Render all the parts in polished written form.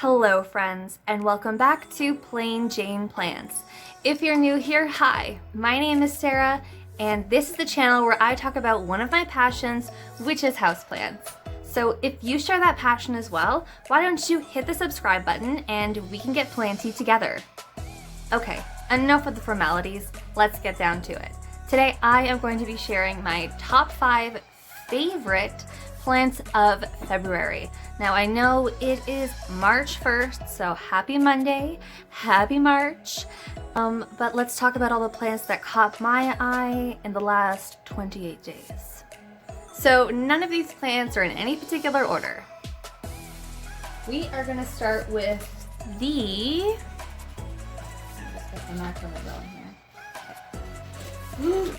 Hello friends, and welcome back to Plain Jane Plants. If you're new here, hi, my name is Sarah, and this is the channel where I talk about one of my passions, which is houseplants. So if you share that passion as well, why don't you hit the subscribe button and we can get planty together. Okay, enough of the formalities, let's get down to it. Today I am going to be sharing my top 5 favorite plants of February. Now I know it is March 1st, so happy Monday, happy March. But let's talk about all the plants that caught my eye in the last 28 days. So none of these plants are in any particular order. We are gonna start with the, let's get the macrame going here. Okay.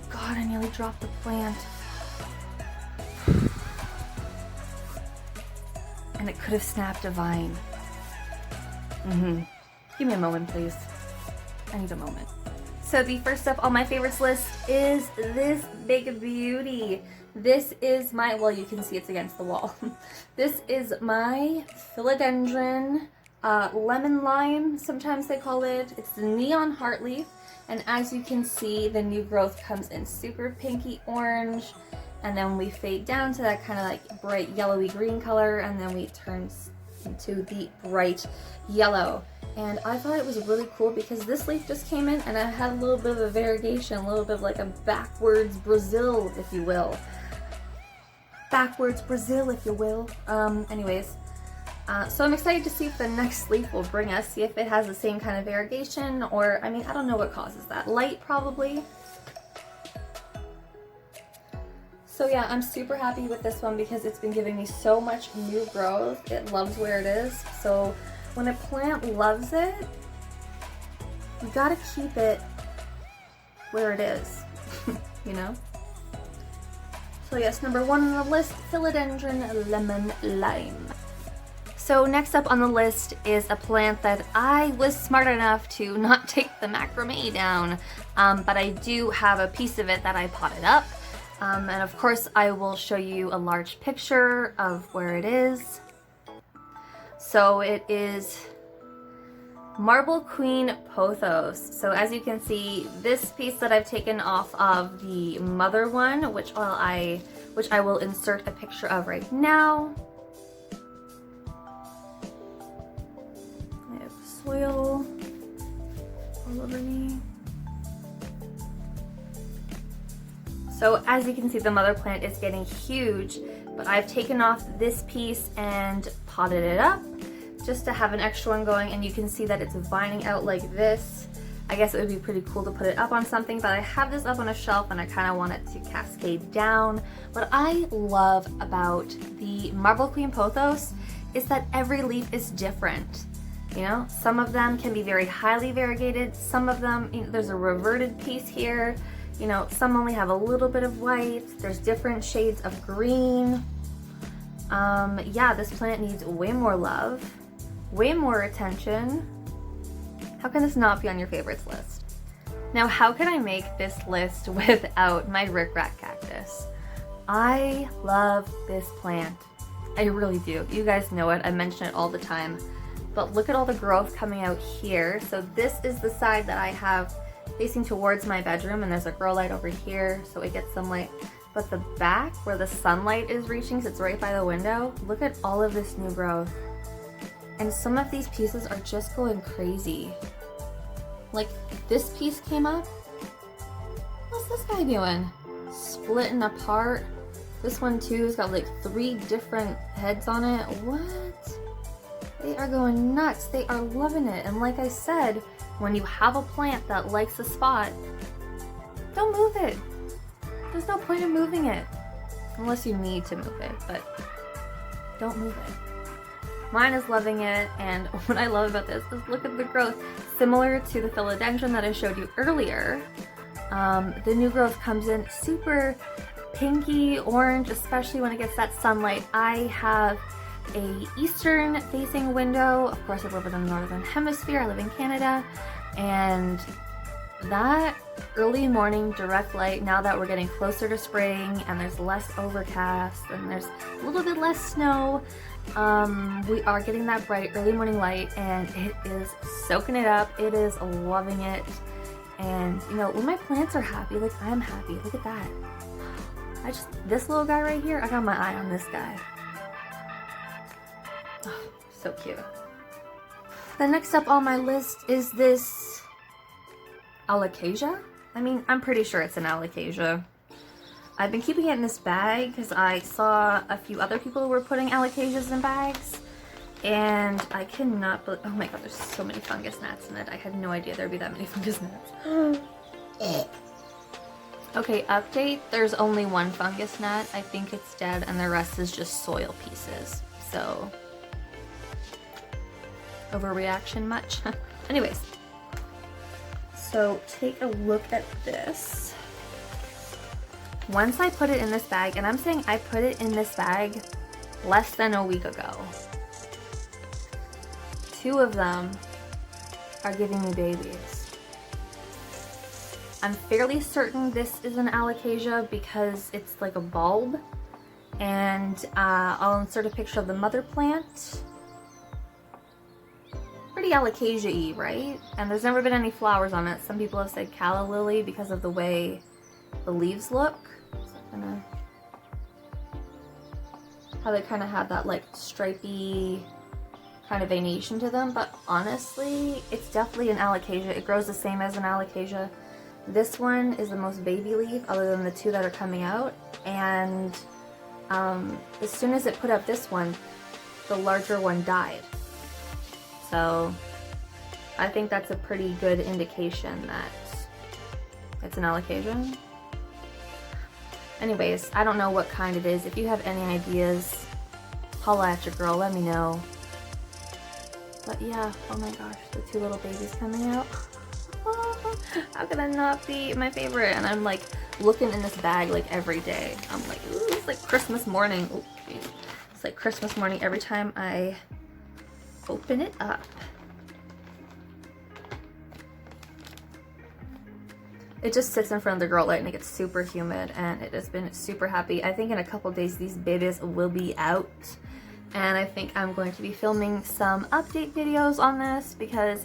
God, I nearly dropped the plant. And it could have snapped a vine. Give me a moment, please. I need a moment. So the first up on my favorites list is this big beauty. This is my, well, you can see it's against the wall. This is my Philodendron lemon lime, sometimes they call it. It's the neon heartleaf. And as you can see, the new growth comes in super pinky orange. And then we fade down to that kind of like bright yellowy green color, and then we turn into the bright yellow. And I thought it was really cool because this leaf just came in and it had a little bit of a variegation, a little bit of like a backwards Brazil, if you will. Backwards Brazil, if you will. Anyways, so I'm excited to see if the next leaf will bring us, see if it has the same kind of variegation, or, I mean, I don't know what causes that. Light, probably. So yeah, I'm super happy with this one because it's been giving me so much new growth. It loves where it is. So when a plant loves it, you gotta keep it where it is, you know? So yes, number 1 on the list, Philodendron lemon lime. So next up on the list is a plant that I was smart enough to not take the macrame down, but I do have a piece of it that I potted up. And of course I will show you a large picture of where it is. So it is Marble Queen Pothos. So as you can see, this piece that I've taken off of the mother one, which I will insert a picture of right now. I have soil all over me. So as you can see, the mother plant is getting huge, but I've taken off this piece and potted it up just to have an extra one going, and you can see that it's vining out like this. I guess it would be pretty cool to put it up on something, but I have this up on a shelf and I kind of want it to cascade down. What I love about the Marble Queen Pothos is that every leaf is different. You know, some of them can be very highly variegated, some of them, you know, there's a reverted piece here. You know, some only have a little bit of white. There's different shades of green. Yeah, this plant needs way more love, way more attention. How can this not be on your favorites list? Now, how can I make this list without my Rickrack Cactus? I love this plant. I really do. You guys know it. I mention it all the time. But look at all the growth coming out here. So this is the side that I have facing towards my bedroom, and there's a grow light over here, so it gets some light. But the back, where the sunlight is reaching, so it's right by the window, look at all of this new growth. And some of these pieces are just going crazy. Like, this piece came up. What's this guy doing? Splitting apart. This one too has got like 3 different heads on it. What? They are going nuts. They are loving it. And like I said, when you have a plant that likes a spot, don't move it. There's no point in moving it. Unless you need to move it, but don't move it. Mine is loving it, and what I love about this is look at the growth. Similar to the Philodendron that I showed you earlier, the new growth comes in super pinky orange, especially when it gets that sunlight. I have a eastern facing window. Of course, I live in the northern hemisphere. I live in Canada, and that early morning direct light, now that we're getting closer to spring and there's less overcast and there's a little bit less snow, We are getting that bright early morning light and it is soaking it up. It is loving it. And you know, when my plants are happy, like I'm happy. Look at that. This little guy right here, I got my eye on this guy. Oh, so cute. The next up on my list is this alocasia. I mean, I'm pretty sure it's an alocasia. I've been keeping it in this bag because I saw a few other people who were putting alocasias in bags. And I cannot believe, oh my god, there's so many fungus gnats in it. I had no idea there'd be that many fungus gnats. Okay, update. There's only one fungus gnat. I think it's dead and the rest is just soil pieces. So, overreaction much? Anyways, so take a look at this. Once I put it in this bag, and I'm saying I put it in this bag less than a week ago. 2 of them are giving me babies. I'm fairly certain this is an alocasia because it's like a bulb. And I'll insert a picture of the mother plant. Pretty alocasia-y, right? And there's never been any flowers on it. Some people have said calla lily because of the way the leaves look. So how they kind of have that like stripy kind of venation to them, but honestly, it's definitely an alocasia. It grows the same as an alocasia. This one is the most baby leaf other than the 2 that are coming out, and as soon as it put up this one, the larger one died. So I think that's a pretty good indication that it's an alocasia. Anyways, I don't know what kind it is. If you have any ideas, holla at your girl, let me know. But yeah, oh my gosh, the 2 little babies coming out. How could that not be my favorite? And I'm like looking in this bag like every day. I'm like, ooh, it's like Christmas morning. Ooh, geez. It's like Christmas morning every time I open it up. It just sits in front of the grow light and it gets super humid and it has been super happy. I think in a couple days these babies will be out. And I think I'm going to be filming some update videos on this because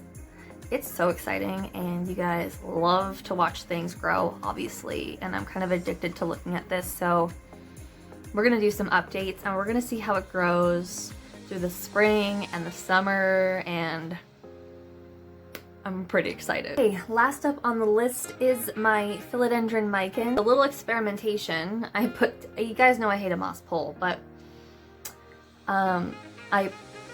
it's so exciting and you guys love to watch things grow, obviously. And I'm kind of addicted to looking at this. So we're going to do some updates and we're going to see how it grows through the spring and the summer, and I'm pretty excited. Okay, last up on the list is my Philodendron Micin. A little experimentation. You guys know I hate a moss pole, but I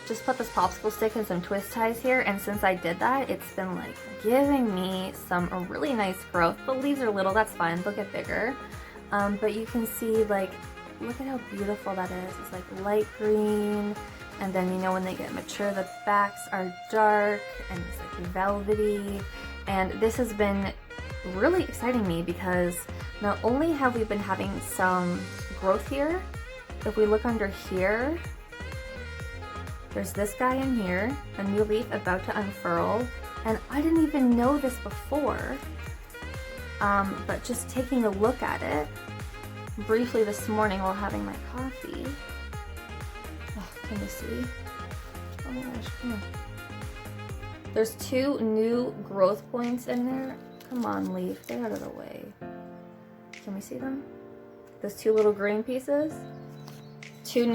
just put this popsicle stick and some twist ties here, and since I did that, it's been like giving me some really nice growth. The leaves are little, that's fine, they'll get bigger. But you can see, like, look at how beautiful that is. It's like light green, and then you know when they get mature, the backs are dark and it's like velvety. And this has been really exciting me because not only have we been having some growth here, if we look under here, there's this guy in here, a new leaf about to unfurl, and I didn't even know this before, but just taking a look at it briefly this morning while having my coffee. Oh, can you see? Oh my gosh, come on. There's 2 new growth points in there. Come on, leaf, get out of the way. Can we see them? Those 2 little green pieces? 2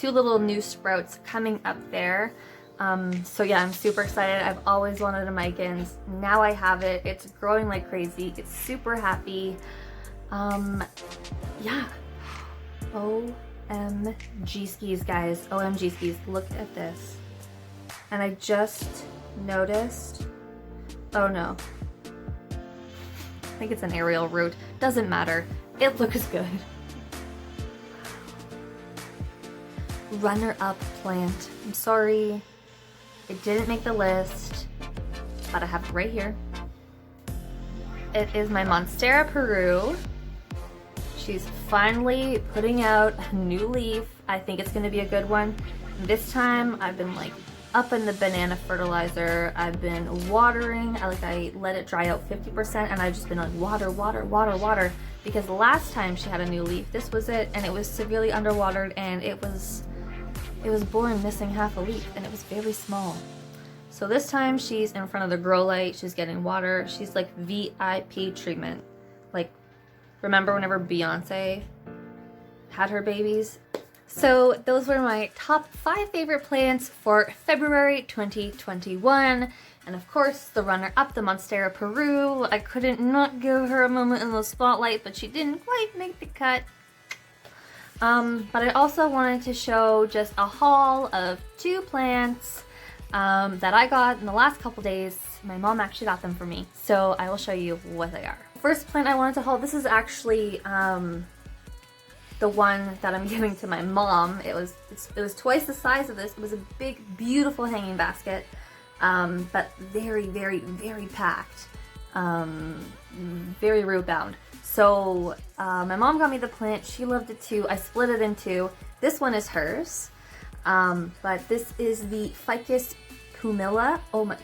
little new sprouts coming up there. So yeah, I'm super excited. I've always wanted a Micin. Now I have it. It's growing like crazy. It's super happy. Yeah. OMG skis, guys. OMG skis. Look at this. And I just noticed, oh no. I think it's an aerial root. Doesn't matter. It looks good. Runner-up plant. I'm sorry, it didn't make the list, but I have it right here. It is my Monstera Peru. She's finally putting out a new leaf. I think it's going to be a good one. This time I've been like up in the banana fertilizer. I've been watering. I let it dry out 50%, and I've just been like water, water, water, water. Because last time she had a new leaf, this was it, and it was severely underwatered, and it was born missing half a leaf, and it was very small. So this time she's in front of the grow light. She's getting water. She's like VIP treatment. Like, remember whenever Beyonce had her babies? So those were my top 5 favorite plants for February 2021. And of course, the runner-up, the Monstera Peru. I couldn't not give her a moment in the spotlight, but she didn't quite make the cut. But I also wanted to show just a haul of 2 plants that I got in the last couple days. My mom actually got them for me, so I will show you what they are. First plant I wanted to haul, this is actually the one that I'm giving to my mom. It was twice the size of this. It was a big, beautiful hanging basket, but very, very, very packed, very root bound. So my mom got me the plant. She loved it too. I split it in 2. This one is hers, but this is the Ficus pumila. Oh my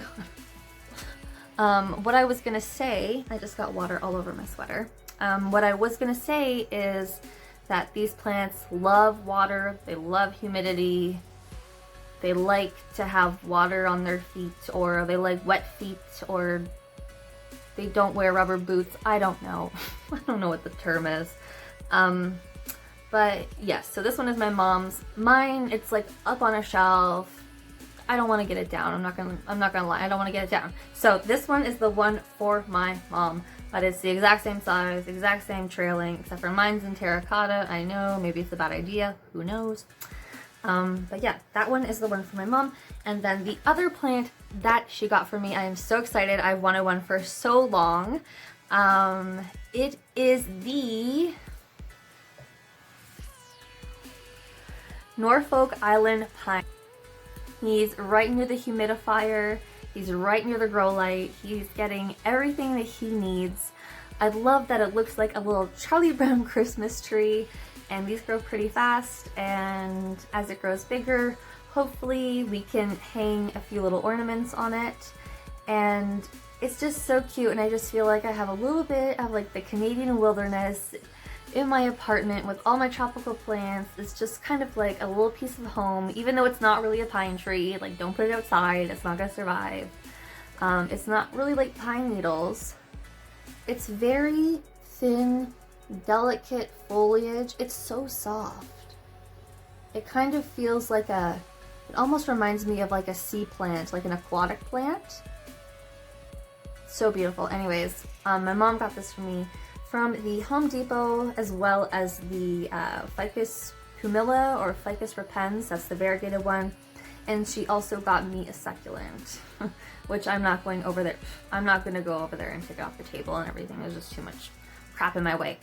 god. What I was gonna say, I just got water all over my sweater. What I was gonna say is that these plants love water, they love humidity, they like to have water on their feet, or they like wet feet, or they don't wear rubber boots. I don't know. I don't know what the term is. But yes, so this one is my mom's. Mine, it's like up on a shelf. I don't want to get it down. I'm not gonna lie. I don't want to get it down. So this one is the one for my mom. But it's the exact same size, exact same trailing, except for mine's in terracotta. I know, maybe it's a bad idea. Who knows? But yeah, that one is the one for my mom. And then the other plant that she got for me, I am so excited. I've wanted one for so long. It is the Norfolk Island Pine. He's right near the humidifier. He's right near the grow light. He's getting everything that he needs. I love that it looks like a little Charlie Brown Christmas tree, and these grow pretty fast, and as it grows bigger, hopefully we can hang a few little ornaments on it. And it's just so cute, and I just feel like I have a little bit of like the Canadian wilderness in my apartment with all my tropical plants. It's just kind of like a little piece of home, even though it's not really a pine tree. Like, don't put it outside, it's not gonna survive. It's not really like pine needles. It's very thin, delicate foliage. It's so soft. It kind of feels like it almost reminds me of like a sea plant, like an aquatic plant. So beautiful. Anyways, my mom got this for me from the Home Depot, as well as the Ficus pumila or Ficus repens. That's the variegated one. And she also got me a succulent, which I'm not going over there. I'm not going to go over there and take it off the table and everything. There's just too much crap in my way.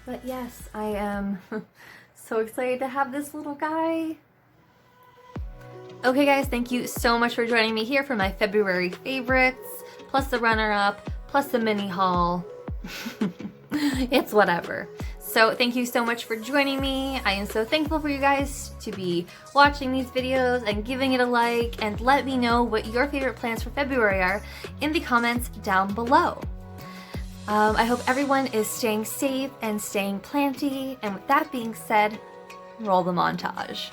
But yes, I am so excited to have this little guy. Okay guys, thank you so much for joining me here for my February favorites, plus the runner-up, plus the mini haul. It's whatever. So thank you so much for joining me. I am so thankful for you guys to be watching these videos and giving it a like, and let me know what your favorite plans for February are in the comments down below. I hope everyone is staying safe and staying planty, and with that being said, roll the montage.